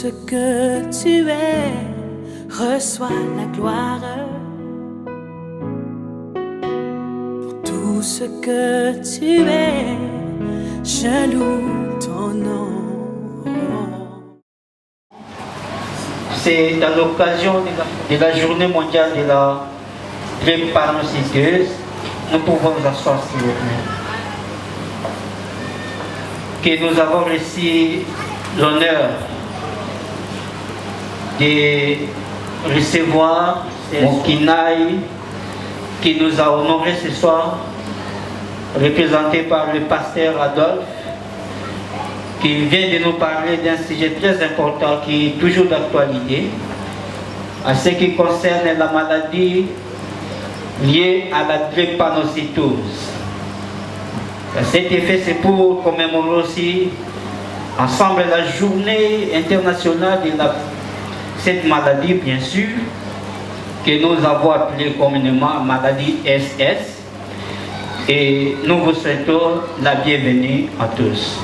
ce que tu es, reçois la gloire. Pour tout ce que tu es, je loue ton nom. C'est à l'occasion de la journée mondiale de la drépanocytose. Nous pouvons nous asseoir s'il vous plaît. Que nous avons reçu l'honneur de recevoir Mokinaï qui nous a honoré ce soir, représenté par le pasteur Adolphe, qui vient de nous parler d'un sujet très important qui est toujours d'actualité, à ce qui concerne la maladie liée à la drépanocytose. À cet effet, c'est pour commémorer aussi ensemble la journée internationale de cette maladie, bien sûr, que nous avons appelée communément maladie SS. Et nous vous souhaitons la bienvenue à tous.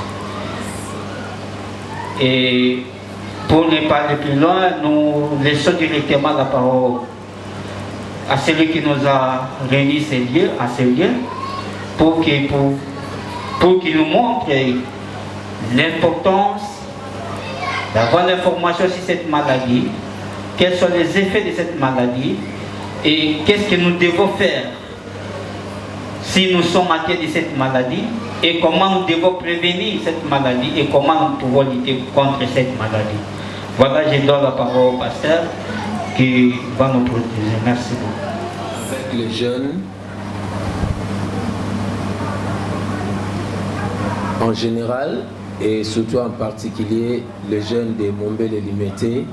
Et pour ne pas aller plus loin, nous laissons directement la parole à celui qui nous a réunis à ce lieu, pour qu'il nous montre l'importance d'avoir l'information sur cette maladie, quels sont les effets de cette maladie et qu'est-ce que nous devons faire si nous sommes atteints de cette maladie et comment nous devons prévenir cette maladie et comment nous pouvons lutter contre cette maladie. Voilà, je donne la parole au pasteur qui va nous protéger. Merci beaucoup. Avec les jeunes, en général, et surtout en particulier les jeunes de Mombele-Limete,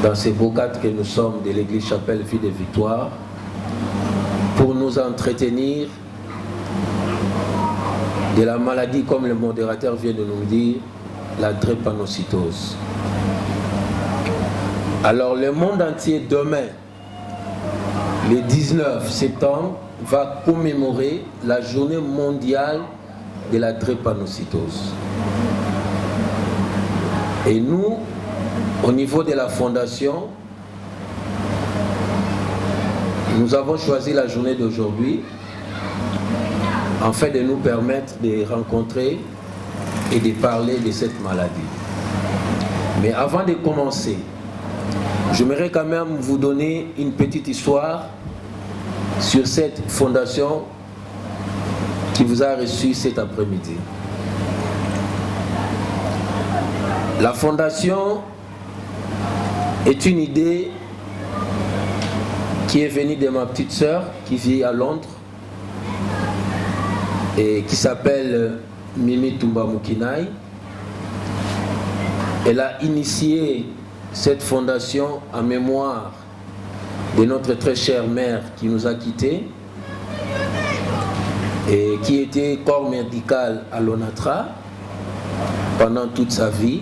dans ces beaux cadres que nous sommes de l'église Chapelle Vie de Victoire, pour nous entretenir de la maladie, comme le modérateur vient de nous dire, la drépanocytose. Alors le monde entier demain, le 19 septembre, va commémorer la journée mondiale de la drépanocytose. Et nous, au niveau de la fondation, nous avons choisi la journée d'aujourd'hui afin de nous permettre de rencontrer et de parler de cette maladie. Mais avant de commencer, j'aimerais quand même vous donner une petite histoire sur cette fondation qui vous a reçu cet après-midi. La fondation est une idée qui est venue de ma petite sœur qui vit à Londres et qui s'appelle Mimi Tumba Mokinaï. Elle a initié cette fondation en mémoire de notre très chère mère qui nous a quittés et qui était corps médical à l'ONATRA pendant toute sa vie.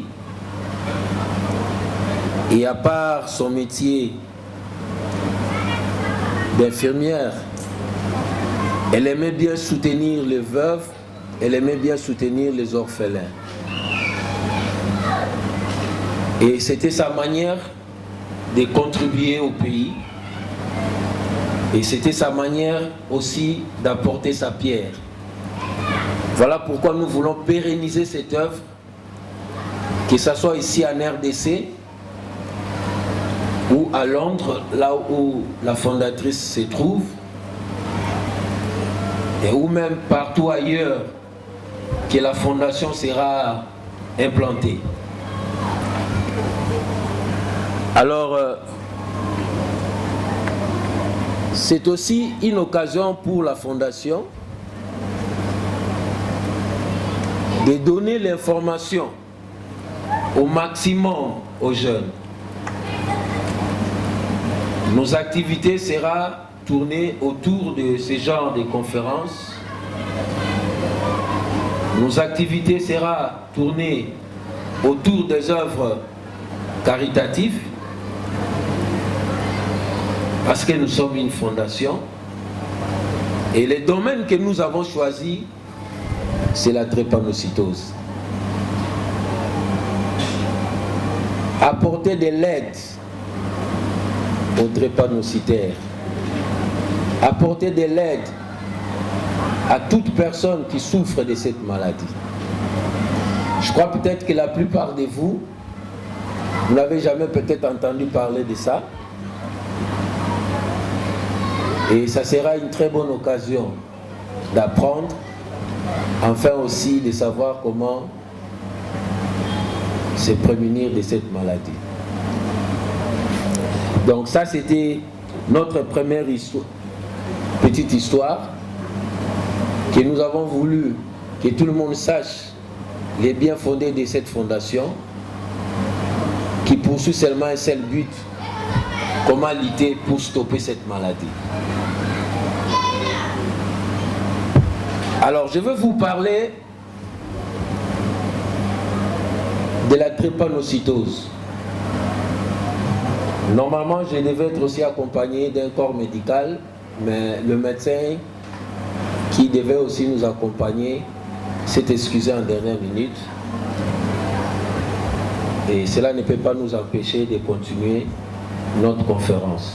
Et à part son métier d'infirmière, elle aimait bien soutenir les veuves, elle aimait bien soutenir les orphelins. Et c'était sa manière de contribuer au pays. Et c'était sa manière aussi d'apporter sa pierre. Voilà pourquoi nous voulons pérenniser cette œuvre, que ce soit ici en RDC ou à Londres, là où la fondatrice se trouve, et ou même partout ailleurs que la fondation sera implantée. Alors, c'est aussi une occasion pour la fondation de donner l'information au maximum aux jeunes. Nos activités seront tournées autour de ce genre de conférences. Nos activités seront tournées autour des œuvres caritatives, parce que nous sommes une fondation. Et le domaine que nous avons choisi, c'est la drépanocytose. apporter de l'aide aux drépanocytaires, apporter de l'aide à toute personne qui souffre de cette maladie. Je crois peut-être que la plupart de vous, vous n'avez jamais peut-être entendu parler de ça. Et ça sera une très bonne occasion d'apprendre, enfin aussi de savoir comment se prémunir de cette maladie. Donc ça, c'était notre première petite histoire que nous avons voulu que tout le monde sache les bien fondés de cette fondation qui poursuit seulement un seul but: comment lutter pour stopper cette maladie. Alors, je veux vous parler de la drépanocytose. Normalement, je devais être aussi accompagné d'un corps médical, mais le médecin qui devait aussi nous accompagner s'est excusé en dernière minute. Et cela ne peut pas nous empêcher de continuer notre conférence.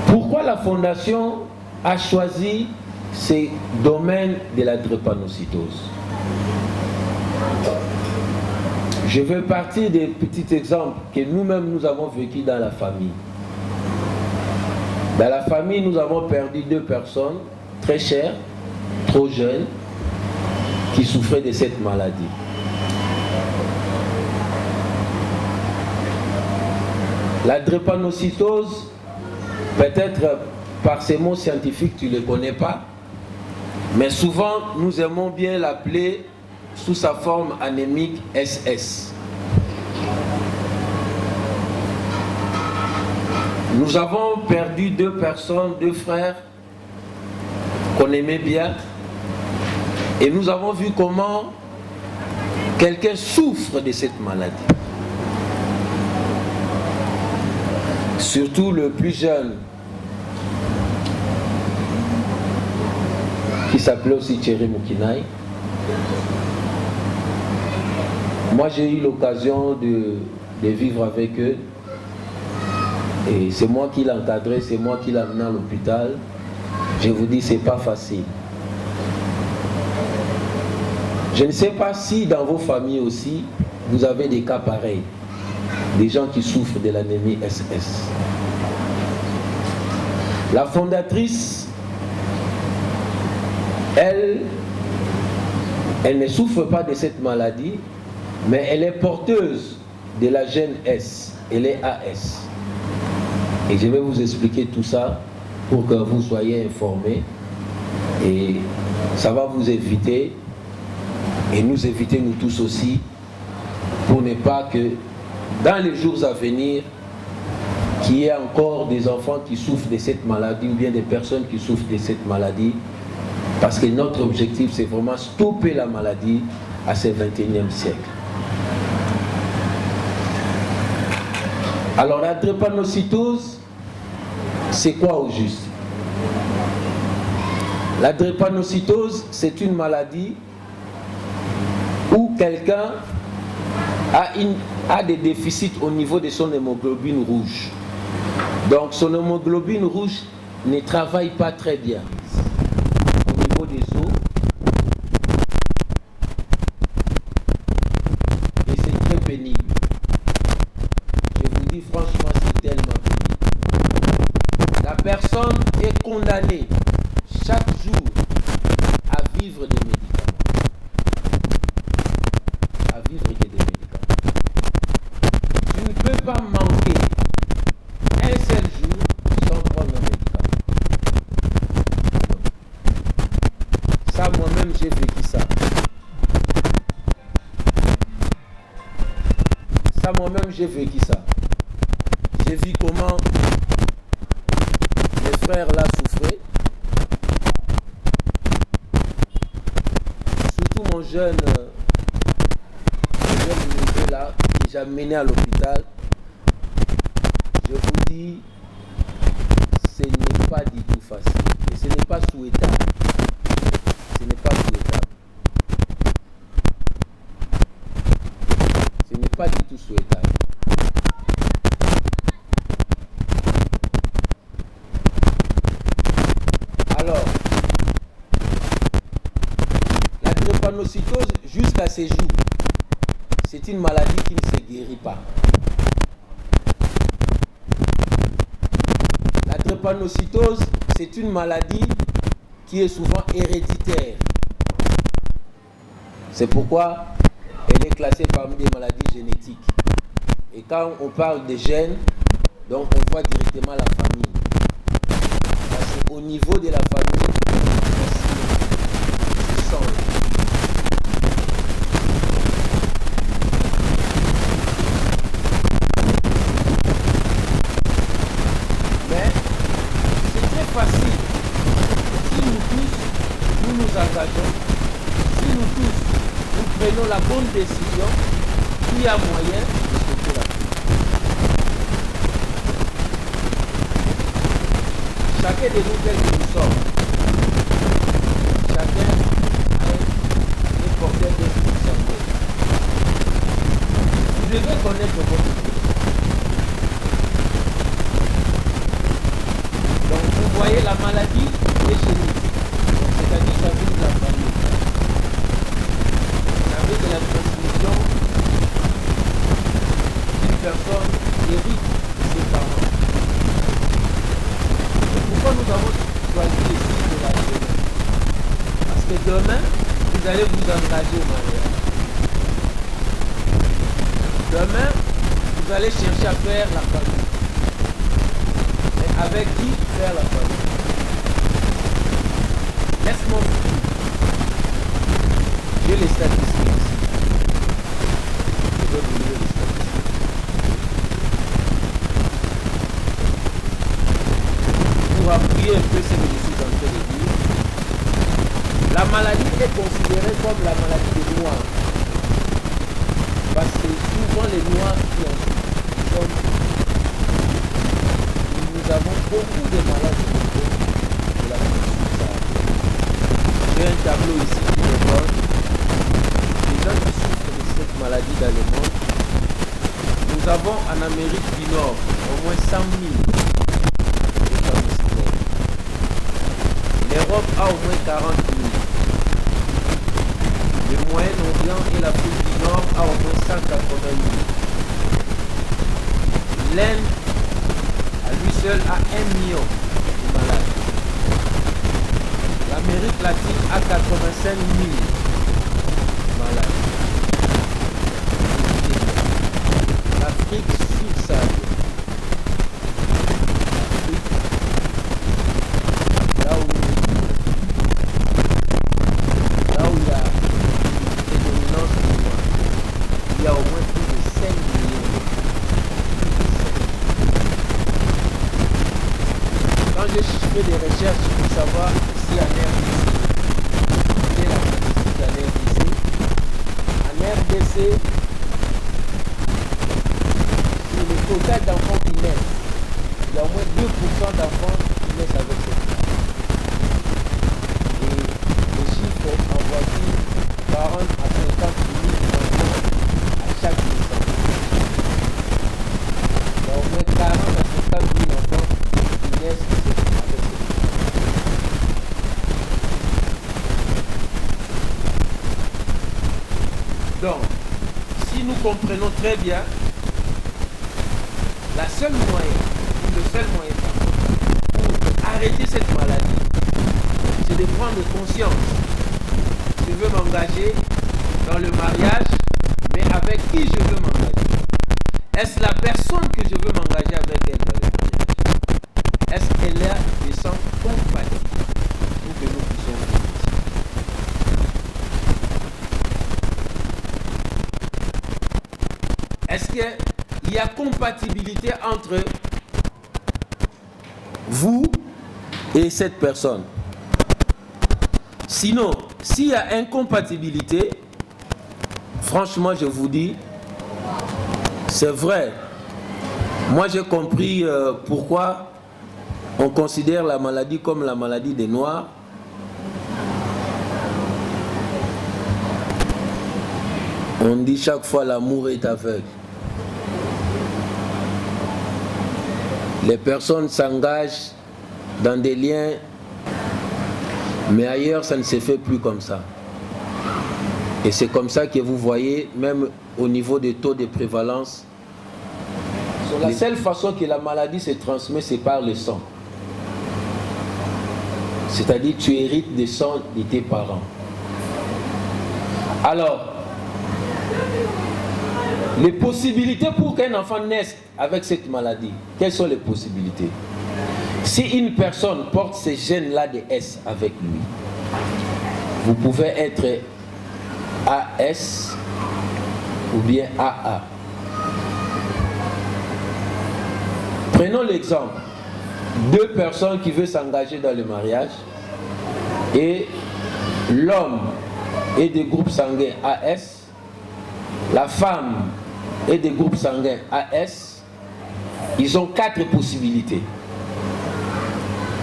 Pourquoi la Fondation a choisi ces domaines de la drépanocytose? Je vais partir des petits exemples que nous-mêmes nous avons vécu dans la famille. Dans la famille, nous avons perdu 2 personnes très chères, trop jeunes, qui souffraient de cette maladie. La drépanocytose, peut-être par ces mots scientifiques, tu ne les connais pas, mais souvent nous aimons bien l'appeler sous sa forme anémique SS. Nous avons perdu 2 personnes, 2 frères qu'on aimait bien, et nous avons vu comment quelqu'un souffre de cette maladie. Surtout le plus jeune, qui s'appelait aussi Thierry Moukinaï. Moi, j'ai eu l'occasion de vivre avec eux. Et c'est moi qui l'ai encadré, c'est moi qui l'ai amené à l'hôpital. Je vous dis, c'est pas facile. Je ne sais pas si dans vos familles aussi, vous avez des cas pareils. Des gens qui souffrent de l'anémie SS. La fondatrice, elle ne souffre pas de cette maladie, mais elle est porteuse de la gène S, elle est AS. Et je vais vous expliquer tout ça pour que vous soyez informés. Et ça va vous éviter, et nous éviter nous tous aussi, pour ne pas que dans les jours à venir, qu'il y ait encore des enfants qui souffrent de cette maladie ou bien des personnes qui souffrent de cette maladie. Parce que notre objectif, c'est vraiment stopper la maladie à ce 21e siècle. Alors la drépanocytose, c'est quoi au juste? La drépanocytose, c'est une maladie où quelqu'un a des déficits au niveau de son hémoglobine rouge. Donc son hémoglobine rouge ne travaille pas très bien au niveau des os. Et c'est très pénible. Je vous dis franchement, c'est tellement pénible. La personne est condamnée chaque jour à vivre des médicaments. À vivre que des médicaments. Tu ne peux pas manquer un seul jour sans prendre un médicament. Ça, moi-même, j'ai vécu ça. Ça, moi-même, j'ai vécu ça. J'ai vu comment mes frères là souffraient. Surtout mon jeune neveu là, que j'ai amené à l'hôpital. Je vous dis, ce n'est pas du tout facile. Et ce n'est pas souhaitable. Ce n'est pas souhaitable. pas du tout souhaitable. Alors, la drépanocytose, jusqu'à ces jours, c'est une maladie qui ne se guérit pas. La drépanocytose, c'est une maladie qui est souvent héréditaire. C'est pourquoi elle est classée parmi les maladies génétiques. Et quand on parle des gènes, donc on voit directement la famille. Parce qu'au niveau de la famille, c'est sang. Mais c'est très facile. Si nous tous, nous nous engageons, si nous tous, nous prenons la bonne décision, il y a moyen de sauver la vie. Chacun de nous, tel que nous sommes, chacun est porteur de santé. Vous devez connaître votre vie. Donc vous voyez, la maladie est chez nous. C'est-à-dire ça vient de la famille. Ça vient de la transmission d'une personne qui hérite de ses parents. Pourquoi nous avons choisi le site de la jeunesse? Parce que demain, vous allez vous engager au mariage. Demain, vous allez chercher à faire la famille. Mais avec qui faire la famille? Laisse-moi vous dire. J'ai les statistiques ici. Je vais vous lire les statistiques. Pour appuyer un peu ce que je suis en train de dire, la maladie est considérée comme la maladie des Noirs. Parce que souvent les Noirs qui en souffrent, nous avons beaucoup de maladies de la maladie. J'ai un tableau ici qui me montre les gens qui souffrent de cette maladie dans le monde. Nous avons en Amérique du Nord au moins 100 000 drépanocytoses. L'Europe a au moins 40 000. Le Moyen-Orient et l'Afrique du Nord a au moins 180 000. L'Inde, à lui seul, a 1 million de malades. L'Amérique latine a 85 000 malades. L'Afrique subsaharienne. Là où il y a une prédominance du noir, il y a au moins plus de 5 millions. Quand j'ai fait des recherches pour savoir si en RDC, quelle est la statistique en RDC? En RDC, sur le total d'enfants qui naissent, il y a au moins 2% d'enfants qui naissent avec cette maladie. Et les chiffres avoisinent 40 à 50 000 enfants à chaque naissance. Il y a au moins 40 à 50 000 enfants qui naissent avec cette maladie. Donc, si nous comprenons très bien, la seule moyen, ou le seul moyen pour arrêter cette maladie, c'est de prendre conscience. Je veux m'engager dans le mariage, mais avec qui je veux m'engager? Est-ce la personne que je veux m'engager avec elle dans le mariage? Est-ce qu'elle a des sens compatibles pour que nous puissions vivre? Est-ce qu'il y a compatibilité entre vous et cette personne? Sinon, s'il y a incompatibilité, franchement, je vous dis, c'est vrai. Moi, j'ai compris pourquoi on considère la maladie comme la maladie des Noirs. On dit chaque fois l'amour est aveugle. Les personnes s'engagent dans des liens, mais ailleurs ça ne se fait plus comme ça. Et c'est comme ça que vous voyez, même au niveau des taux de prévalence, la seule façon que la maladie se transmet, c'est par le sang. C'est-à-dire tu hérites des sangs de tes parents. Alors, les possibilités pour qu'un enfant naisse avec cette maladie, quelles sont les possibilités? Si une personne porte ces gènes-là de S avec lui, vous pouvez être AS ou bien AA. Prenons l'exemple. Deux personnes qui veulent s'engager dans le mariage et l'homme est des groupes sanguins AS, la femme est des groupes sanguins AS. Ils ont 4 possibilités.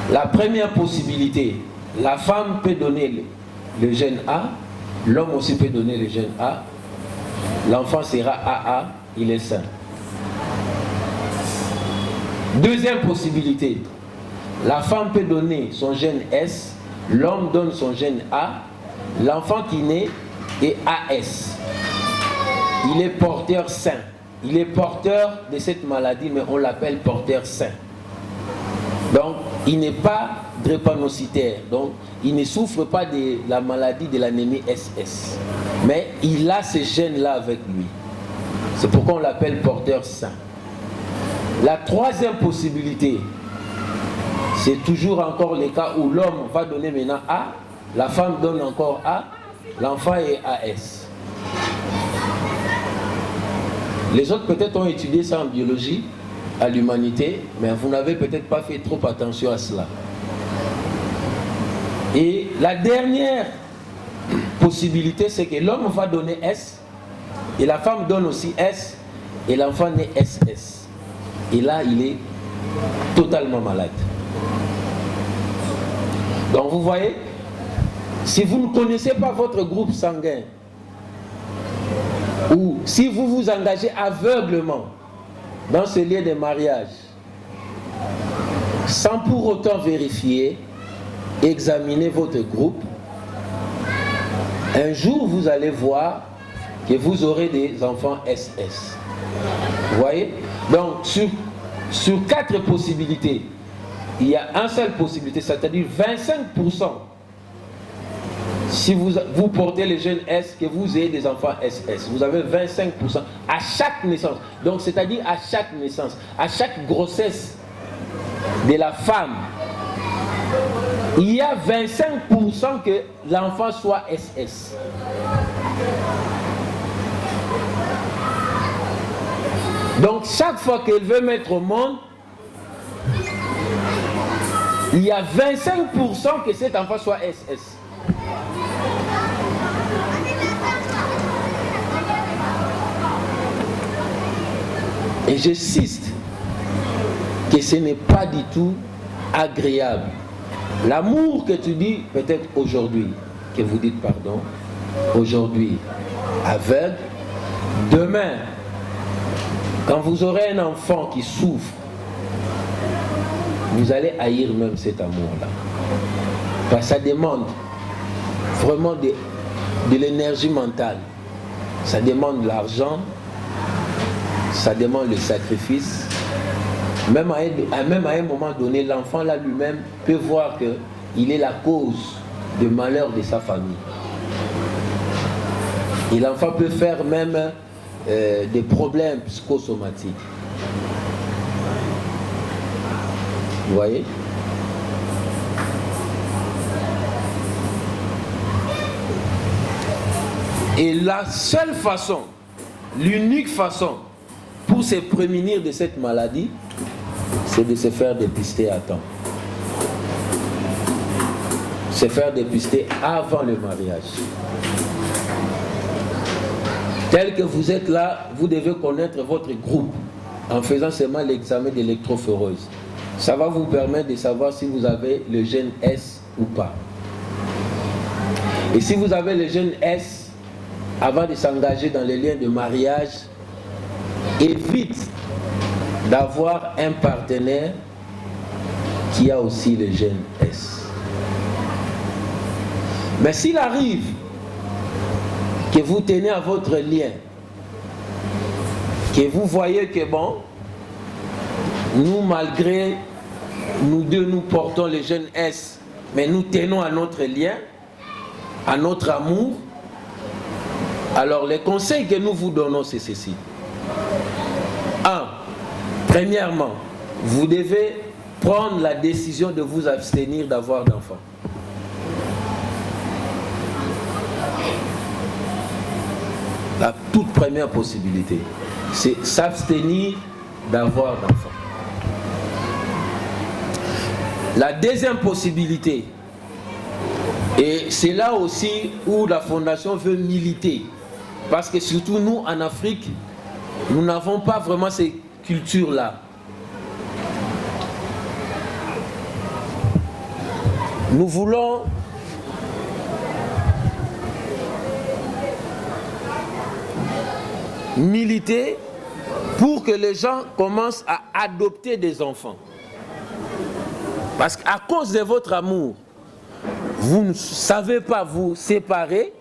La première possibilité, la femme peut donner le gène A, l'homme aussi peut donner le gène A, l'enfant sera AA, il est sain. Deuxième possibilité, la femme peut donner son gène S, l'homme donne son gène A, l'enfant qui naît est AS. Il est porteur sain. Il est porteur de cette maladie, mais on l'appelle porteur sain. Donc, il n'est pas drépanocytaire. Donc, il ne souffre pas de la maladie de l'anémie SS. Mais il a ces gènes-là avec lui. C'est pourquoi on l'appelle porteur sain. La troisième possibilité, c'est toujours encore le cas où l'homme va donner maintenant A, la femme donne encore A, l'enfant est AS. Les autres peut-être ont étudié ça en biologie, à l'humanité, mais vous n'avez peut-être pas fait trop attention à cela. Et la dernière possibilité, c'est que l'homme va donner S, et la femme donne aussi S, et l'enfant naît SS. Et là, il est totalement malade. Donc vous voyez, si vous ne connaissez pas votre groupe sanguin, ou si vous vous engagez aveuglement dans ce lieu de mariage, sans pour autant vérifier, examiner votre groupe, un jour vous allez voir que vous aurez des enfants SS. Vous voyez? Donc sur 4 possibilités, il y a une seule possibilité, c'est-à-dire 25%. Si vous portez les gènes S, que vous ayez des enfants SS, vous avez 25% à chaque naissance. Donc c'est-à-dire à chaque naissance, à chaque grossesse de la femme, il y a 25% que l'enfant soit SS. Donc chaque fois qu'elle veut mettre au monde, il y a 25% que cet enfant soit SS. Et j'insiste que ce n'est pas du tout agréable. L'amour que tu dis peut-être aujourd'hui, que vous dites pardon, aujourd'hui aveugle, demain, quand vous aurez un enfant qui souffre, vous allez haïr même cet amour-là. Parce que ça demande vraiment de l'énergie mentale. Ça demande de l'argent, ça demande le sacrifice. Même à un moment donné, l'enfant là lui-même peut voir qu'il est la cause du malheur de sa famille. Et l'enfant peut faire même des problèmes psychosomatiques. Vous voyez? Et la seule façon, l'unique façon pour se prémunir de cette maladie, c'est de se faire dépister à temps. Se faire dépister avant le mariage. Tel que vous êtes là, vous devez connaître votre groupe en faisant seulement l'examen d'électrophoreuse. Ça va vous permettre de savoir si vous avez le gène S ou pas. Et si vous avez le gène S, avant de s'engager dans les liens de mariage, évite d'avoir un partenaire qui a aussi le gène S. Mais s'il arrive que vous tenez à votre lien, que vous voyez que bon, nous malgré nous deux nous portons le gène S, mais nous tenons à notre lien, à notre amour, alors les conseils que nous vous donnons c'est ceci. 1. Premièrement, vous devez prendre la décision de vous abstenir d'avoir d'enfants. La toute première possibilité, c'est s'abstenir d'avoir d'enfants. La deuxième possibilité, et c'est là aussi où la Fondation veut militer, parce que surtout nous en Afrique, nous n'avons pas vraiment ces cultures-là. Nous voulons militer pour que les gens commencent à adopter des enfants. Parce qu'à cause de votre amour, vous ne savez pas vous séparer,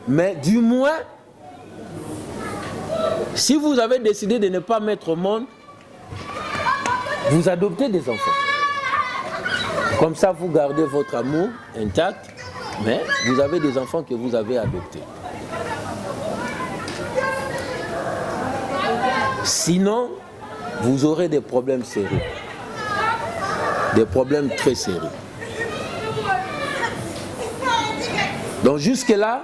mais du moins, si vous avez décidé de ne pas mettre au monde, vous adoptez des enfants. Comme ça, vous gardez votre amour intact, mais vous avez des enfants que vous avez adoptés. Sinon, vous aurez des problèmes sérieux. Des problèmes très sérieux. Donc jusque-là,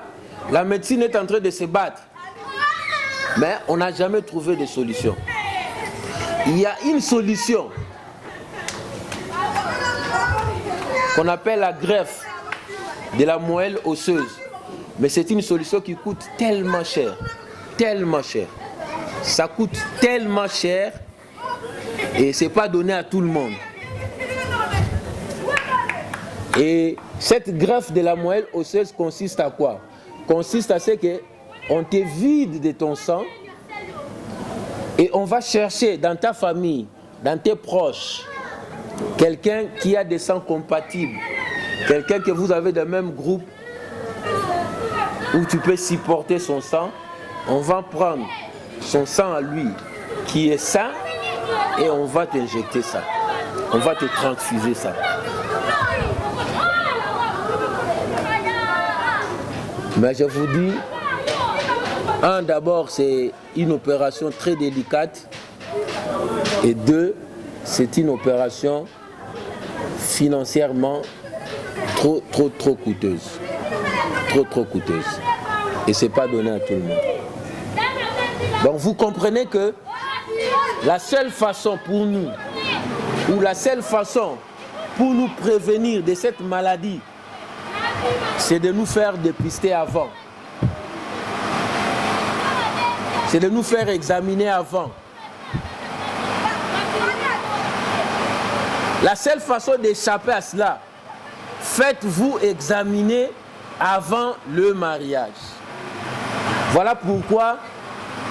la médecine est en train de se battre. Mais on n'a jamais trouvé de solution. Il y a une solution qu'on appelle la greffe de la moelle osseuse. Mais c'est une solution qui coûte tellement cher. Tellement cher. Ça coûte tellement cher et ce n'est pas donné à tout le monde. Et cette greffe de la moelle osseuse consiste à quoi? Consiste à ce qu'on te vide de ton sang et on va chercher dans ta famille, dans tes proches, quelqu'un qui a des sangs compatibles, quelqu'un que vous avez dans le même groupe où tu peux supporter son sang. On va prendre son sang à lui qui est sain et on va t'injecter ça. On va te transfuser ça. Mais je vous dis, d'abord c'est une opération très délicate et deux, c'est une opération financièrement trop coûteuse. Trop coûteuse. Et c'est pas donné à tout le monde. Donc vous comprenez que la seule façon pour nous, ou la seule façon pour nous prévenir de cette maladie, c'est de nous faire dépister avant. C'est de nous faire examiner avant. La seule façon d'échapper à cela, faites-vous examiner avant le mariage. Voilà pourquoi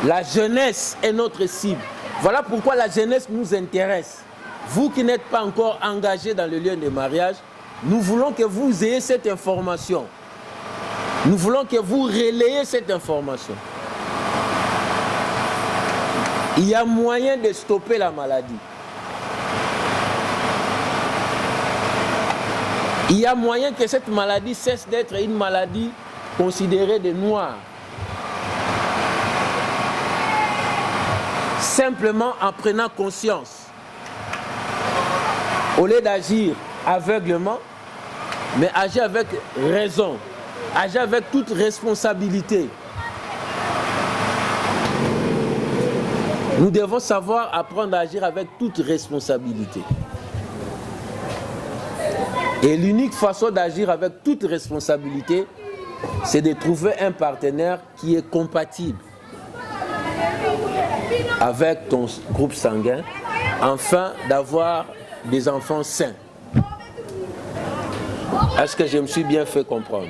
la jeunesse est notre cible. Voilà pourquoi la jeunesse nous intéresse. Vous qui n'êtes pas encore engagés dans le lieu de mariage, nous voulons que vous ayez cette information. Nous voulons que vous relayez cette information. Il y a moyen de stopper la maladie. Il y a moyen que cette maladie cesse d'être une maladie considérée de noire. Simplement en prenant conscience. Au lieu d'agir aveuglement, mais agir avec raison, agir avec toute responsabilité. Nous devons savoir apprendre à agir avec toute responsabilité. Et l'unique façon d'agir avec toute responsabilité, c'est de trouver un partenaire qui est compatible avec ton groupe sanguin, afin d'avoir des enfants sains. Est-ce que je me suis bien fait comprendre?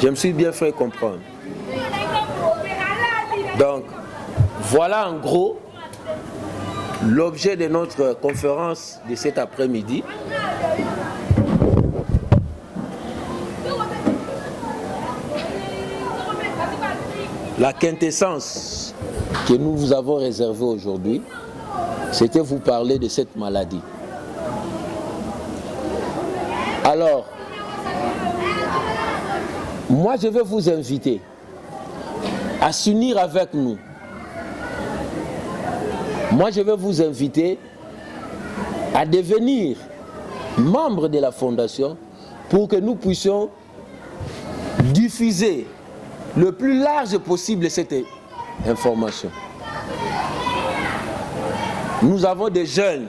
Je me suis bien fait comprendre. Donc, voilà en gros l'objet de notre conférence de cet après-midi. La quintessence que nous vous avons réservée aujourd'hui, c'était vous parler de cette maladie. Alors, moi je vais vous inviter à s'unir avec nous. Moi je vais vous inviter à devenir membre de la fondation pour que nous puissions diffuser le plus large possible cette information. Nous avons des jeunes.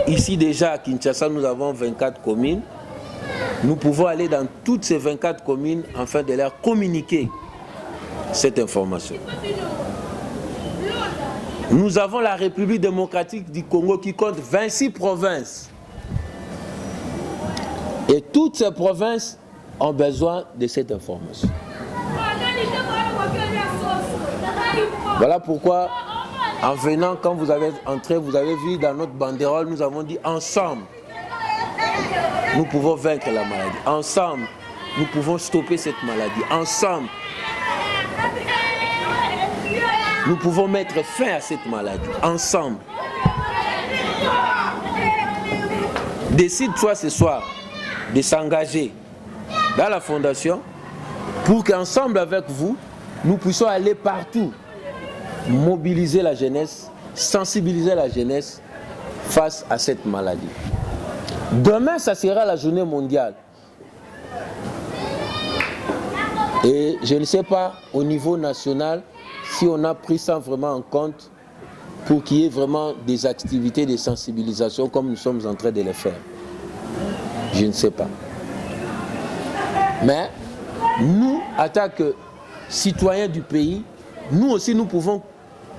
Ici déjà à Kinshasa, nous avons 24 communes. Nous pouvons aller dans toutes ces 24 communes afin de leur communiquer cette information. Nous avons la République démocratique du Congo qui compte 26 provinces. Et toutes ces provinces ont besoin de cette information. Voilà pourquoi, en venant, quand vous avez entré, vous avez vu dans notre banderole, nous avons dit ensemble, nous pouvons vaincre la maladie. Ensemble, nous pouvons stopper cette maladie. Ensemble, nous pouvons mettre fin à cette maladie. Ensemble. Décide-toi ce soir de s'engager dans la fondation pour qu'ensemble avec vous, nous puissions aller partout, mobiliser la jeunesse, sensibiliser la jeunesse face à cette maladie. Demain, ça sera la journée mondiale. Et je ne sais pas au niveau national si on a pris ça vraiment en compte pour qu'il y ait vraiment des activités de sensibilisation comme nous sommes en train de les faire. Je ne sais pas. Mais nous, en tant que citoyens du pays, nous aussi nous pouvons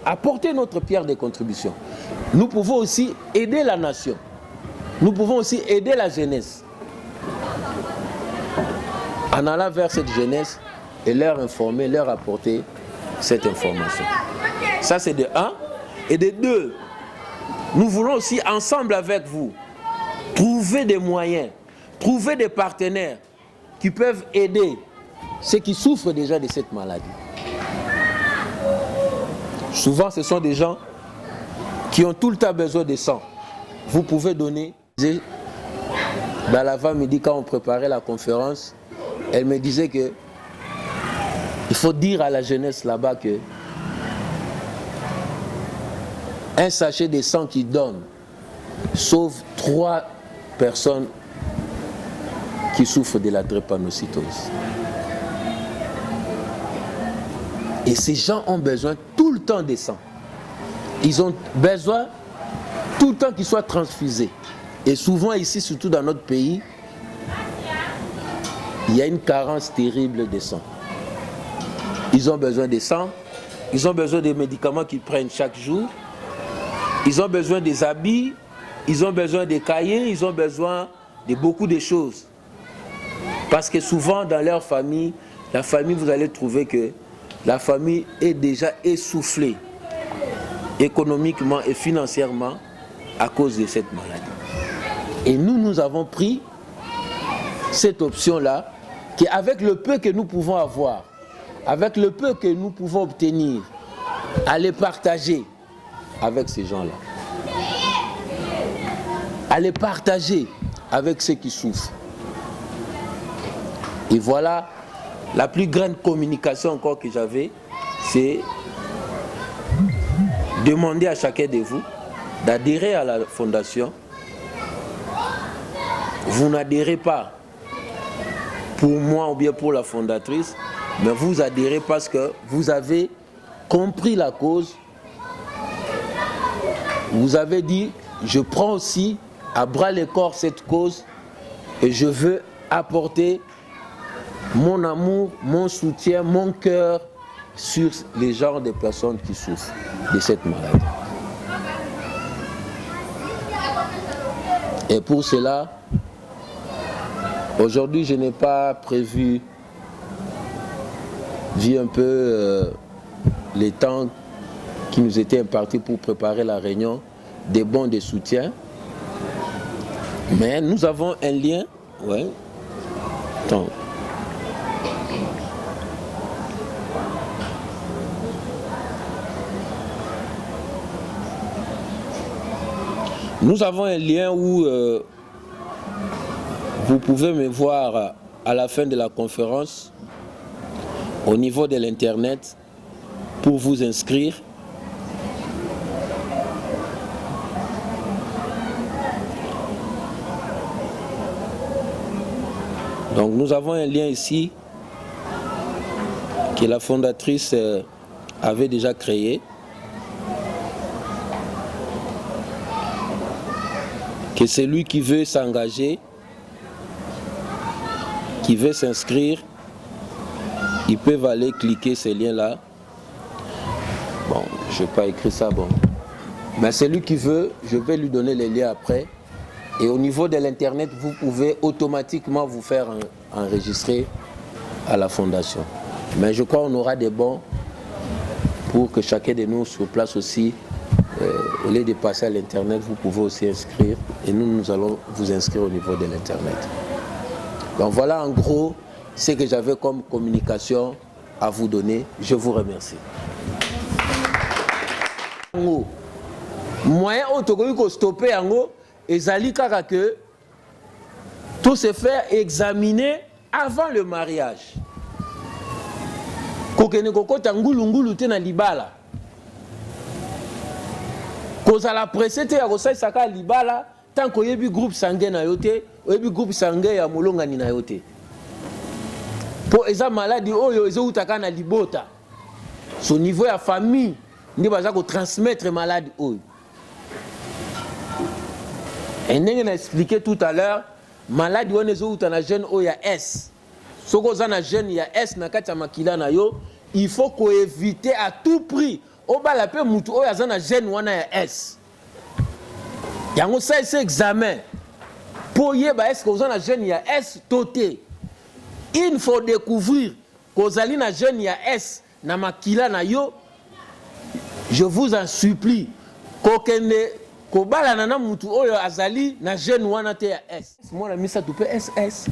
apporter notre pierre de contribution. Nous pouvons aussi aider la nation. Nous pouvons aussi aider la jeunesse. En allant vers cette jeunesse et leur informer, leur apporter cette information. Ça c'est de un. Et de deux, nous voulons aussi ensemble avec vous trouver des moyens, trouver des partenaires qui peuvent aider ceux qui souffrent déjà de cette maladie. Souvent, ce sont des gens qui ont tout le temps besoin de sang. Vous pouvez donner. Balava me dit, quand on préparait la conférence, elle me disait que il faut dire à la jeunesse là-bas que un sachet de sang qui donne sauve 3 personnes qui souffrent de la drépanocytose. Et ces gens ont besoin tout le temps de sang. Ils ont besoin tout le temps qu'ils soient transfusés. Et souvent ici, surtout dans notre pays, il y a une carence terrible de sang. Ils ont besoin de sang, ils ont besoin des médicaments qu'ils prennent chaque jour, ils ont besoin des habits, ils ont besoin des cahiers, ils ont besoin de beaucoup de choses. Parce que souvent dans leur famille, la famille, vous allez trouver que la famille est déjà essoufflée économiquement et financièrement à cause de cette maladie. Et nous avons pris cette option-là, qu'avec le peu que nous pouvons avoir, avec le peu que nous pouvons obtenir, à les partager avec ces gens-là. À les partager avec ceux qui souffrent. Et voilà, la plus grande communication encore que j'avais, c'est demander à chacun de vous d'adhérer à la fondation. Vous n'adhérez pas pour moi ou bien pour la fondatrice, mais vous adhérez parce que vous avez compris la cause. Vous avez dit, je prends aussi à bras le corps cette cause et je veux apporter mon amour, mon soutien, mon cœur sur les genres de personnes qui souffrent de cette maladie. Et pour cela, aujourd'hui, je n'ai pas prévu, vu un peu les temps qui nous étaient impartis pour préparer la réunion, des bons de soutien. Mais nous avons un lien. Ouais. Attends. Nous avons un lien où vous pouvez me voir à la fin de la conférence au niveau de l'Internet pour vous inscrire. Donc nous avons un lien ici que la fondatrice avait déjà créé, que celui qui veut s'engager, qui veut s'inscrire, ils peuvent aller cliquer ces liens-là. Bon, je n'ai pas écrit ça, bon. Mais celui qui veut, je vais lui donner les liens après. Et au niveau de l'Internet, vous pouvez automatiquement vous faire enregistrer à la fondation. Mais je crois qu'on aura des bons pour que chacun de nous sur place aussi, au lieu de passer à l'Internet, vous pouvez aussi inscrire. Et nous allons vous inscrire au niveau de l'Internet. Donc voilà en gros ce que j'avais comme communication à vous donner. Je vous remercie. Moyen autocollique pour stopper en haut, et zali kaka que tout se fait examiner avant le mariage. Kokene kokota ngulu te na libala. Kozala pressé te ya kosai saka libala tant que yebi groupe sanguin na yote, yebi groupe sanguin ya molongani na yote. Po eza maladie oyo ezo utaka na libota. Son niveau ya famille ndi baza ko transmettre maladie oyo. Et nous avons expliqué tout à l'heure, maladie on est où na jeune oya S. Soko zana jeune ya S na kati ya makila na yo, il faut qu'on évite à tout prix. O ba la pe mutu oya zana jeune wana ya S. Yango ça c'est examen. Pour yeba est-ce que zana jeune ya S toté. Il faut découvrir que zali na jeune ya S na makila na yo. Je vous en supplie. Kokende kobala nana mutu oyo azali na jeune wana te ya S. Moi na misa tu peux SS.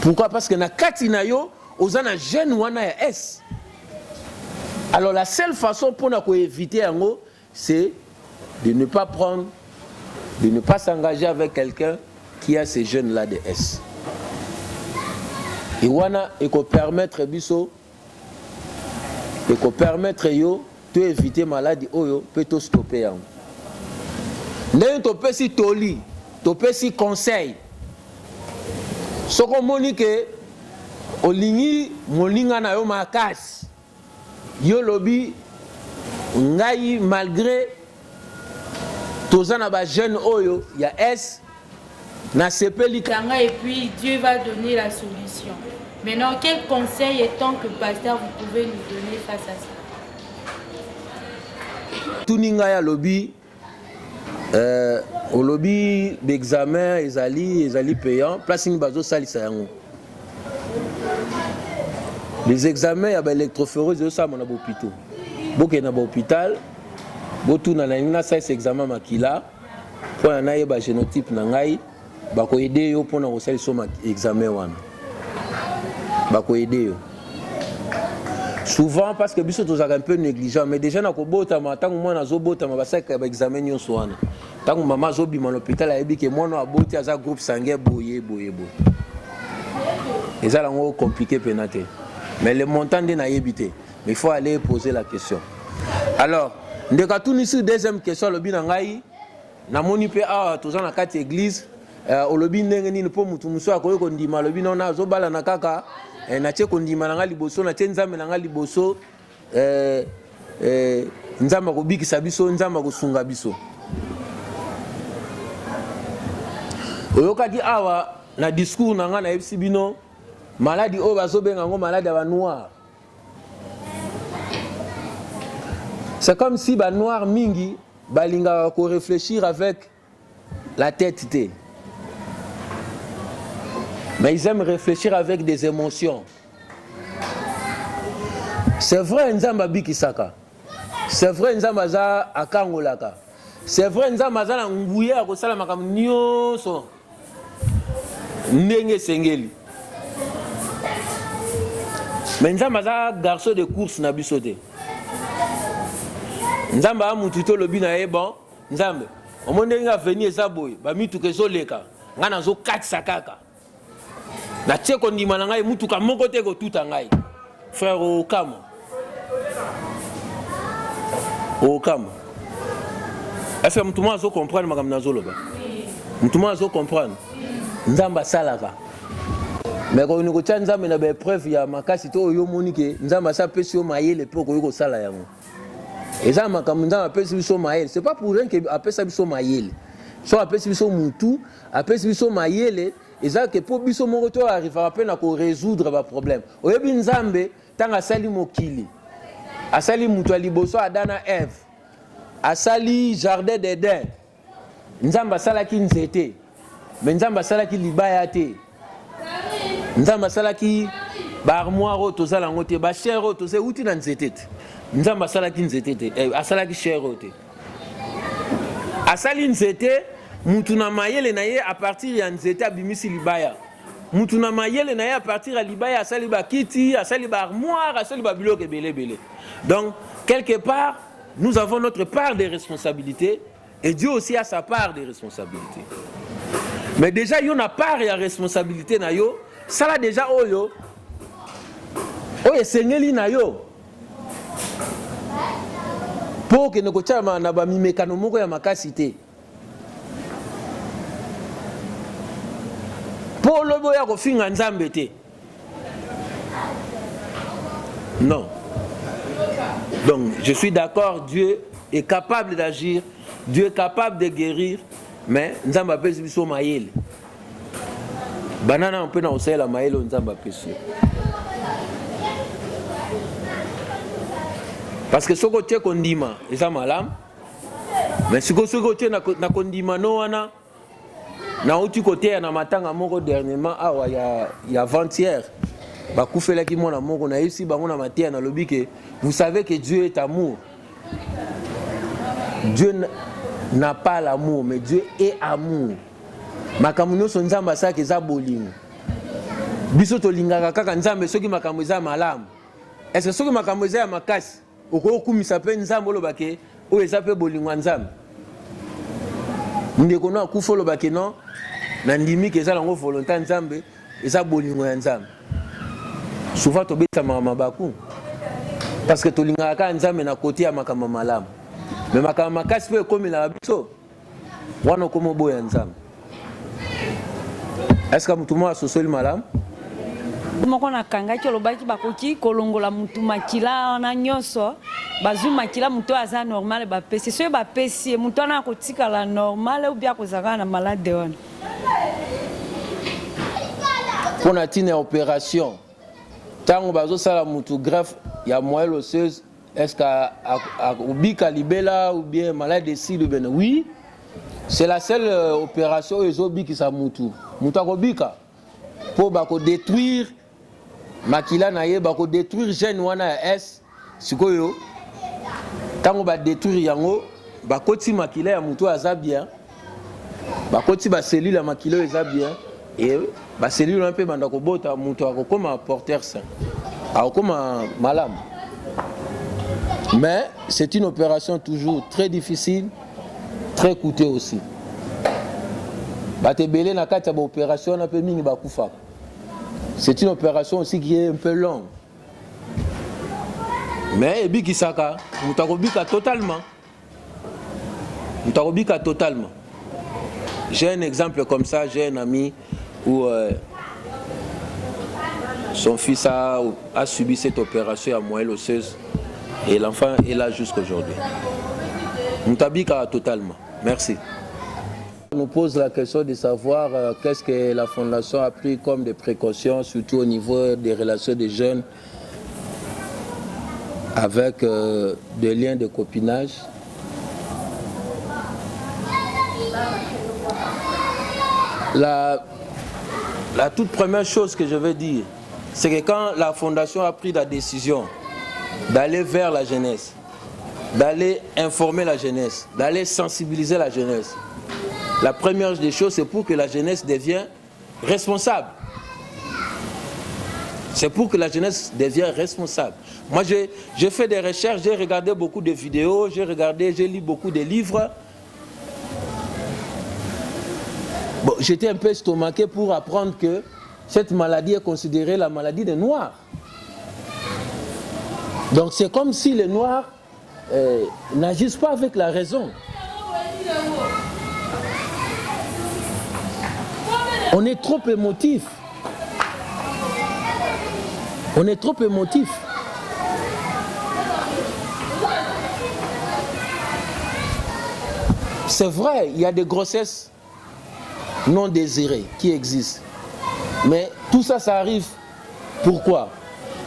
Pourquoi? Parce que na kati na yo ozana jeune wana ya S. Alors la seule façon pour na ko éviter yango c'est de ne pas prendre, de ne pas s'engager avec quelqu'un qui a ces jeunes là de S. Et wana et ko permettre biso et ko permettre yo de éviter maladie oyo peut to stopper yango. N'est to peut si toli, to peut si conseil. Ce qu'on moni que olingi molinga na yo makasi. Yo lobi ngai malgré tozana ba jeune oyo ya S na sepeli kanga et puis Dieu va donner la solution. Maintenant quel conseil est-on que pasteur vous pouvez nous donner face à ça? Tuninga ya lobi au lobby d'examen ezali payant place ni bazo salisa yango. Les examens ya ba électrophoreuse yo sa mona ba hôpital. Boke na ba hôpital botu na na sa examen makila po na ye ba génotype na ngai ba ko aider yo pona ko salisa ma examen wana. Ba ko aider yo. Souvent parce que biso tozaka un peu négligent mais déjà na ko bota ma tangu mwana zo bota ma ba sa ba examen nyonso wana. Tangu maman zo bima l'hôpital a yebi ke mwana aboti aza groupe sanguin boye. Et ça là compliqué penate. Mais le montant de na yebité. Mais il faut aller poser la question. Alors, ndeka tuni sur deuxième question lobi na ngai na moni pe a toza na kati église au lobi ndenge nini po mutu muso akoyo ko ndima lobi na zo bala na kaka na tie ko ndima na ngai liboso na tie nzambe na ngai liboso nzamba ko bikisa biso nzamba ko sunga biso. Oyokaki awa na discours na nga na yebisi bino maladie oyo bazobenga yango maladie ya noir. C'est comme si ba noir mingi balingaka ko réfléchir avec la tête té. Mais ils aiment réfléchir avec des émotions. C'est vrai nzamba bikisaka. C'est vrai nzamba za akangolaka. C'est vrai nzamba za na nguya ko sala makambo nyonso. Ndenge sengeli. Mais nzamba za garçon de course na bisote. Nzamba amutu to lobi na e bon, nzambe. Omonde nga venir eza boy, ba mituka ezoleka. Nga nazo katisa kaka. Na tie kondima na ngai mutuka moko te ko tuta ngai. Frère Okamo. Okamo. Est-ce que mutuma azo comprendre makambo nazoloba? Mutuma azo comprendre. Nzamba salaka. Mais quand on a nzambe na ba preuve ya makasi to yo monike, nzamba sa pesi yo mayele pe ko sala yango. Eza makambo nzamba pesi biso mayele, c'est pas pour rien que apesa biso mayele. So apesi biso mutu, apesi biso mayele, eza que pour biso moko to arriver peine à résoudre ba problème. Oyebi nzambe tanga sali mokili. Asali mutu aliboso adana Eve. Asali jardin d'Éden. Nzamba salaki nzete. Mais nzamba salaki libaya te. Nzamba salaki ba armoire tozala ngote ba cher toze uti na nzete. Nzamba salaki nzete te. Asalaki cher te. Asali nzete mutu na mayele na ye à partir ya nzete abimisi libaya. Mutu na mayele na ye à partir ya libaya asali ba kiti, asali ba armoire, asali ba biloko belé. Donc quelque part nous avons notre part de responsabilité et Dieu aussi a sa part de responsabilité. Mais déjà yo na part ya responsabilité na yo, ça là déjà oyo sengeli na yo. Pour que nous kochama na ba mimekano moko ya makasi te. Pour lobo ya ko finga nzambe te. Non. Donc je suis d'accord, Dieu est capable d'agir, Dieu est capable de guérir, mais nzamba pesi biso mayele. Banana on peut na osela mayele nzamba pesi. Parce que ce côté kondima, c'est ça malam. Mais ce côté na kondima no wana na uti côté na matanga moko dernièrement awa ya avant-hier. Ba koufela ki mona moko na ici bango na matia na lobi que vous savez que Dieu est amour. Dieu n'a pas l'amour mais Dieu est amour. Makambo nyonso nzamba saki za bolingo. Biso to lingaka kaka nzambe soki makambo za malamu. Est-ce que soki makambo za makasi okokumisa pe nzambe olobake o eza pe bolingo nzambe ndeko no akufa olobake non na ndimi ke eza lango volonté nzambe eza bolingo ya nzambe souvent tobeta mabaku parce que tolingaka nzambe na côté ya makambo malamu mais makambo makasi pe komela biso wana komo boya nzambe. Est-ce que mutumo asosoli malamu moko na kangaki olobaki bakoki kolongola mutu makila na nyonso bazu makila mutu aza normal bapesi so bapesi mutu ana kotikala normal ou bien kozaka na malade wana pona tina opération tango bazo sala mutu greffe ya moelle osseuse est-ce que ubika libela ou bien malade de cils ou bien oui c'est la seule opération ezobiki sa mutu akobika pour bako détruire makila na ye bako détruire gène wana ya S sikoyo tango ba détruire yango bakoti makila ya mutu aza bien bakoti ba cellule ya makila eza bien et ba cellule un peu banda ko bota mutu akokoma porteur sain akokoma malam. Mais c'est une opération toujours très difficile, très coûteuse aussi. Batebele na kati ya ba opération na pe mingi bakufa. C'est une opération aussi qui est un peu longue. Mais ebikisaka, mutakobika totalement. Mutakobika totalement. J'ai un exemple comme ça, j'ai un ami où son fils a subi cette opération à moelle osseuse et l'enfant est là jusqu'aujourd'hui. Mutabika totalement. Merci. On nous pose la question de savoir qu'est-ce que la Fondation a pris comme des précautions, surtout au niveau des relations des jeunes avec des liens de copinage. La toute première chose que je veux dire, c'est que quand la Fondation a pris la décision d'aller vers la jeunesse, d'aller informer la jeunesse, d'aller sensibiliser la jeunesse. La première des choses, c'est pour que la jeunesse devienne responsable. C'est pour que la jeunesse devienne responsable. Moi, j'ai fait des recherches, j'ai regardé beaucoup de vidéos, j'ai lu beaucoup de livres. Bon, j'étais un peu estomaqué pour apprendre que cette maladie est considérée la maladie des Noirs. Donc c'est comme si les Noirs n'agissent pas avec la raison. On est trop émotif. On est trop émotif. C'est vrai, il y a des grossesses non désirées qui existent. Mais tout ça, ça arrive. Pourquoi?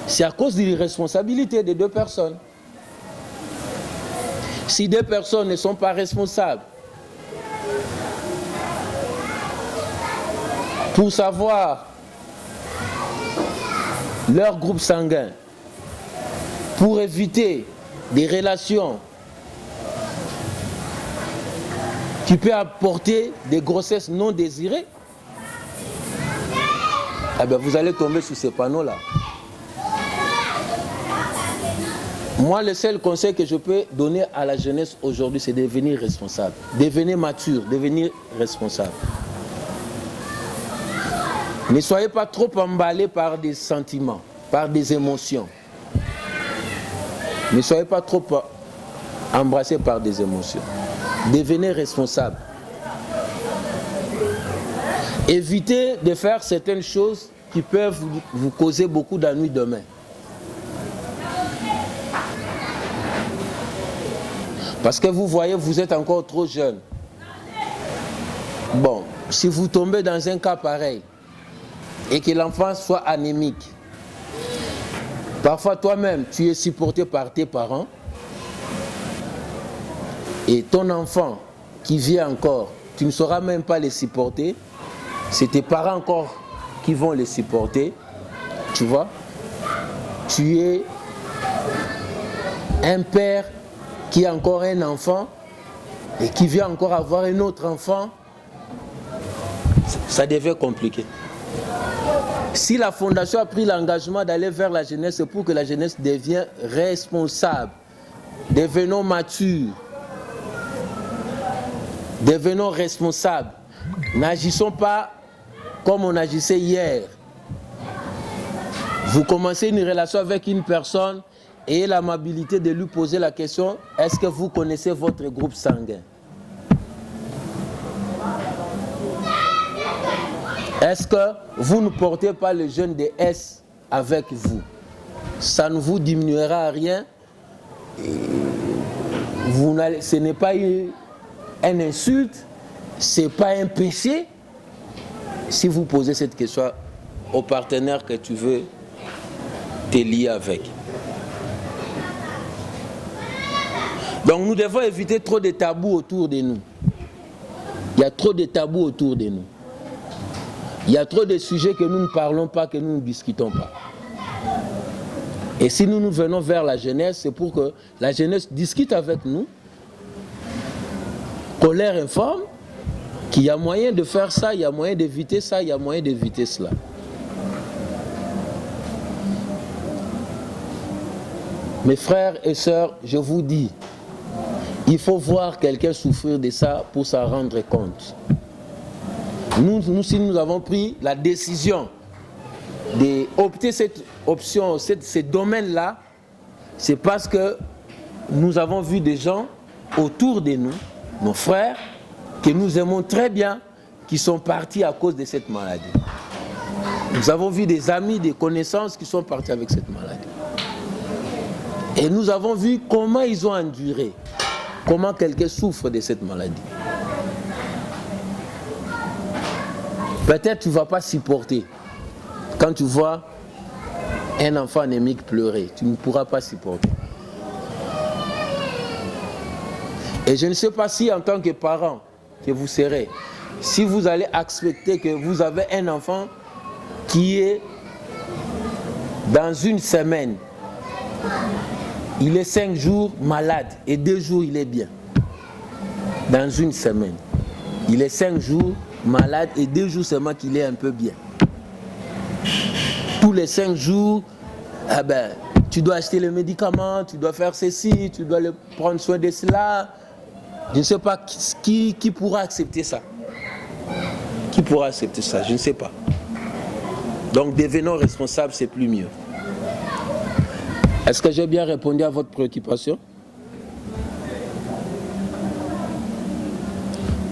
C'est à cause de l'irresponsabilité des deux personnes. Si deux personnes ne sont pas responsables pour savoir leur groupe sanguin, pour éviter des relations qui peuvent apporter des grossesses non désirées, eh bien, vous allez tomber sur ces panneaux-là. Moi, le seul conseil que je peux donner à la jeunesse aujourd'hui, c'est de devenir responsable, devenir mature, devenir responsable. Ne soyez pas trop emballés par des sentiments, par des émotions. Ne soyez pas trop embrassés par des émotions. Devenez responsable. Évitez de faire certaines choses qui peuvent vous causer beaucoup d'ennuis demain. Parce que vous voyez, vous êtes encore trop jeune. Bon, si vous tombez dans un cas pareil et que l'enfant soit anémique, parfois toi-même, tu es supporté par tes parents et ton enfant qui vient encore, tu ne sauras même pas les supporter. C'est tes parents encore qui vont les supporter. Tu vois? Tu es un père qui a encore un enfant et qui vient encore avoir un autre enfant. Ça devient compliqué. Si la fondation a pris l'engagement d'aller vers la jeunesse, c'est pour que la jeunesse devienne responsable. Devenons matures. Devenons responsables. N'agissons pas comme on agissait hier. Vous commencez une relation avec une personne, ayez l'amabilité de lui poser la question, est-ce que vous connaissez votre groupe sanguin? Est-ce que vous ne portez pas le gène de S avec vous? Ça ne vous diminuera à rien. Ce n'est pas une insulte, ce n'est pas un péché. Si vous posez cette question au partenaire que tu veux te lier avec. Donc nous devons éviter trop de tabous autour de nous. Il y a trop de tabous autour de nous. Il y a trop de sujets que nous ne parlons pas, que nous ne discutons pas. Et si nous venons vers la jeunesse, c'est pour que la jeunesse discute avec nous, qu'on leur informe qu'il y a moyen de faire ça, il y a moyen d'éviter ça, il y a moyen d'éviter cela. Mes frères et sœurs, je vous dis, il faut voir quelqu'un souffrir de ça pour s'en rendre compte. Nous, si nous avons pris la décision d'opter cette option, ce domaine-là, c'est parce que nous avons vu des gens autour de nous, nos frères, que nous aimons très bien, qui sont partis à cause de cette maladie. Nous avons vu des amis, des connaissances qui sont partis avec cette maladie. Et nous avons vu comment ils ont enduré, comment quelqu'un souffre de cette maladie. Peut-être tu ne vas pas supporter. Quand tu vois un enfant anémique pleurer, tu ne pourras pas supporter. Et je ne sais pas si en tant que parent que vous serez, si vous allez accepter que vous avez un enfant qui est dans une semaine Il est 5 jours malade et 2 jours il est bien. Dans une semaine. Il est 5 jours malade et 2 jours seulement qu'il est un peu bien. Tous les 5 jours, eh ben, tu dois acheter les médicaments, tu dois faire ceci, tu dois prendre soin de cela. Je ne sais pas qui pourra accepter ça. Qui pourra accepter ça? Je ne sais pas. Donc devenons responsables, c'est plus mieux. Est-ce que j'ai bien répondu à votre préoccupation?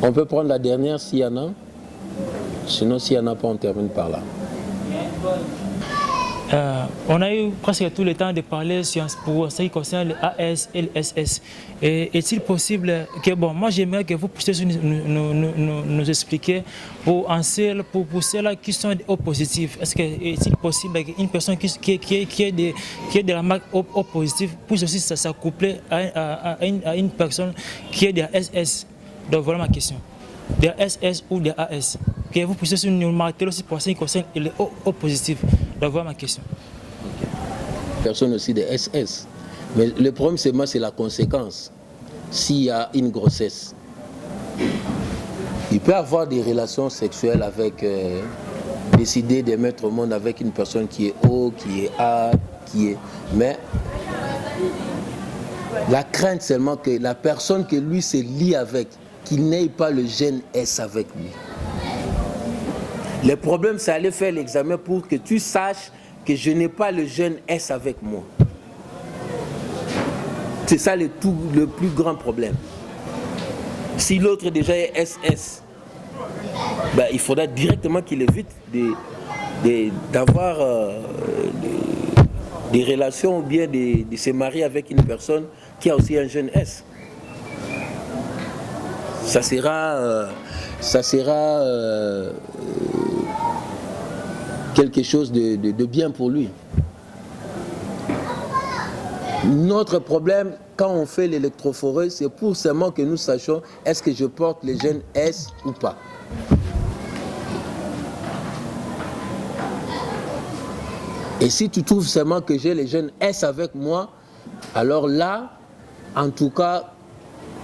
On peut prendre la dernière s'il y en a. Sinon, s'il n'y en a pas, on termine par là. On a eu presque tout le temps de parler pour ce qui concerne le AS et le SS. Et est-il possible que, bon, moi j'aimerais que vous puissiez nous expliquer pour ceux-là qui sont O positifs. Est-il possible qu'une personne qui est de la marque O positive puisse aussi s'accoupler à une personne qui est de la SS? Donc voilà ma question. Des SS ou des AS. Que vous puissiez nous marquer aussi pour ce qui concerne les O positifs. Donc voilà ma question. Personne aussi des SS. Mais le problème, c'est la conséquence. S'il y a une grossesse, il peut avoir des relations sexuelles avec, décider de mettre au monde avec une personne qui est O, qui est A, qui est... Mais la crainte seulement que la personne que lui se lie avec, qu'il n'ait pas le gène S avec lui. Le problème, c'est aller faire l'examen pour que tu saches que je n'ai pas le gène S avec moi. C'est ça le plus grand problème. Si l'autre déjà est SS, ben, il faudra directement qu'il évite d'avoir des relations ou bien de se marier avec une personne qui a aussi un gène S. Ça sera quelque chose de bien pour lui. Notre problème, quand on fait l'électrophoreuse, c'est pour seulement que nous sachions est-ce que je porte les gènes S ou pas. Et si tu trouves seulement que j'ai les gènes S avec moi, alors là, en tout cas,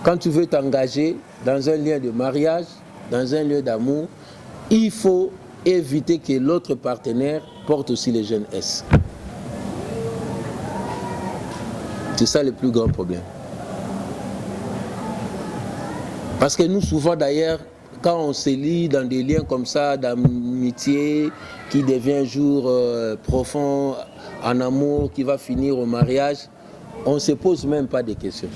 quand tu veux t'engager dans un lien de mariage, dans un lieu d'amour, il faut éviter que l'autre partenaire porte aussi les gènes S. C'est ça le plus grand problème. Parce que nous, souvent d'ailleurs, quand on se lie dans des liens comme ça, d'amitié, qui devient un jour profond, en amour, qui va finir au mariage, on ne se pose même pas de questions.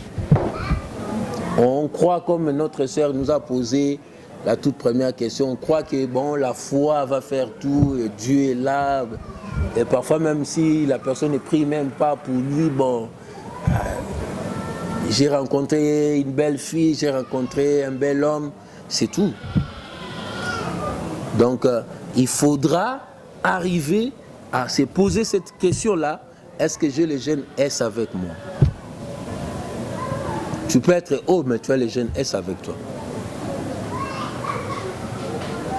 On croit, comme notre sœur nous a posé la toute première question, on croit que bon, la foi va faire tout, Dieu est là. Et parfois même si la personne ne prie même pas pour lui, bon, j'ai rencontré une belle fille, j'ai rencontré un bel homme, c'est tout. Donc il faudra arriver à se poser cette question-là, est-ce que j'ai le gène S avec moi? Tu peux être O, mais tu as le gène S avec toi.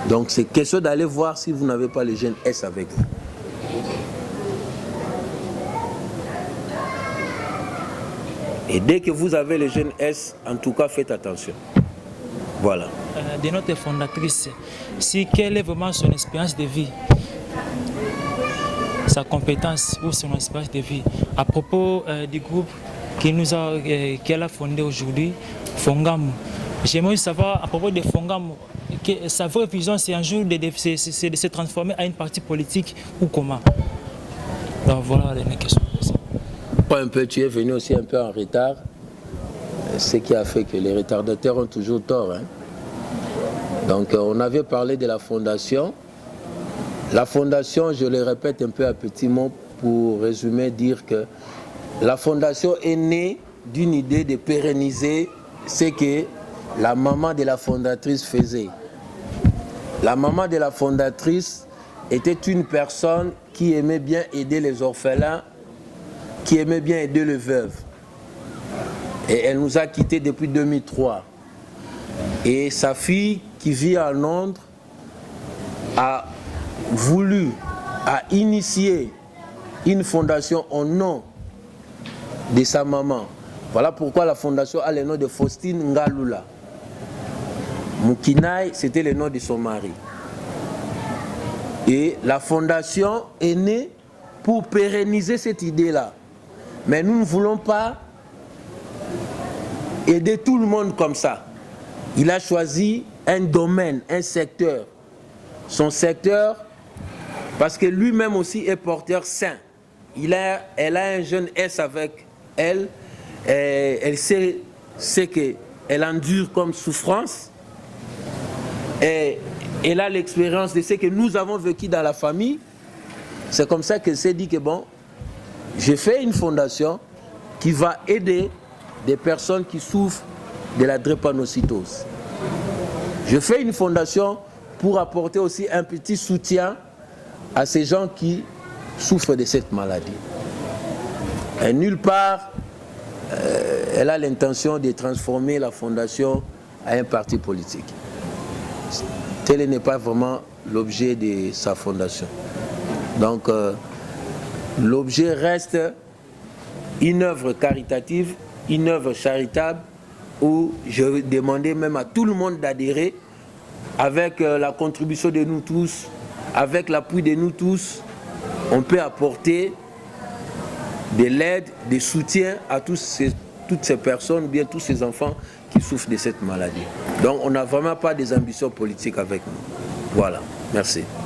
Donc c'est question d'aller voir si vous n'avez pas le gène S avec vous. Et dès que vous avez le gène S, en tout cas faites attention. Voilà. De notre fondatrice, quelle est vraiment son expérience de vie, sa compétence ou son expérience de vie à propos du groupe qu'elle a fondé aujourd'hui, Fongamu. J'aimerais savoir à propos de Fongamu, sa vraie vision, c'est un jour de se transformer en une partie politique ou comment? Donc voilà les questions. Un peu, tu es venu aussi un peu en retard, ce qui a fait que les retardataires ont toujours tort. Hein. Donc on avait parlé de la fondation. La fondation, je le répète un peu à petits mots pour résumer, dire que la fondation est née d'une idée de pérenniser ce que la maman de la fondatrice faisait. La maman de la fondatrice était une personne qui aimait bien aider les orphelins, qui aimait bien aider les veuves. Et elle nous a quittés depuis 2003. Et sa fille, qui vit en Londres, a voulu, a initié une fondation au nom de sa maman. Voilà pourquoi la fondation a le nom de Faustine Ngalula. Mukinaï, c'était le nom de son mari. Et la fondation est née pour pérenniser cette idée-là. Mais nous ne voulons pas aider tout le monde comme ça. Il a choisi un domaine, un secteur. Son secteur, parce que lui-même aussi est porteur sain. Elle a un jeune S avec elle. Elle sait ce qu'elle endure comme souffrance. Et elle a l'expérience de ce que nous avons vécu dans la famille. C'est comme ça qu'elle s'est dit que bon, j'ai fait une fondation qui va aider des personnes qui souffrent de la drépanocytose. Je fais une fondation pour apporter aussi un petit soutien à ces gens qui souffrent de cette maladie. Et nulle part, elle a l'intention de transformer la fondation à un parti politique. Tel n'est pas vraiment l'objet de sa fondation. Donc, l'objet reste une œuvre caritative, une œuvre charitable, où je demandais même à tout le monde d'adhérer avec la contribution de nous tous, avec l'appui de nous tous. On peut apporter de l'aide, des soutiens à toutes ces personnes, ou bien tous ces enfants qui souffrent de cette maladie. Donc on n'a vraiment pas des ambitions politiques avec nous. Voilà, merci.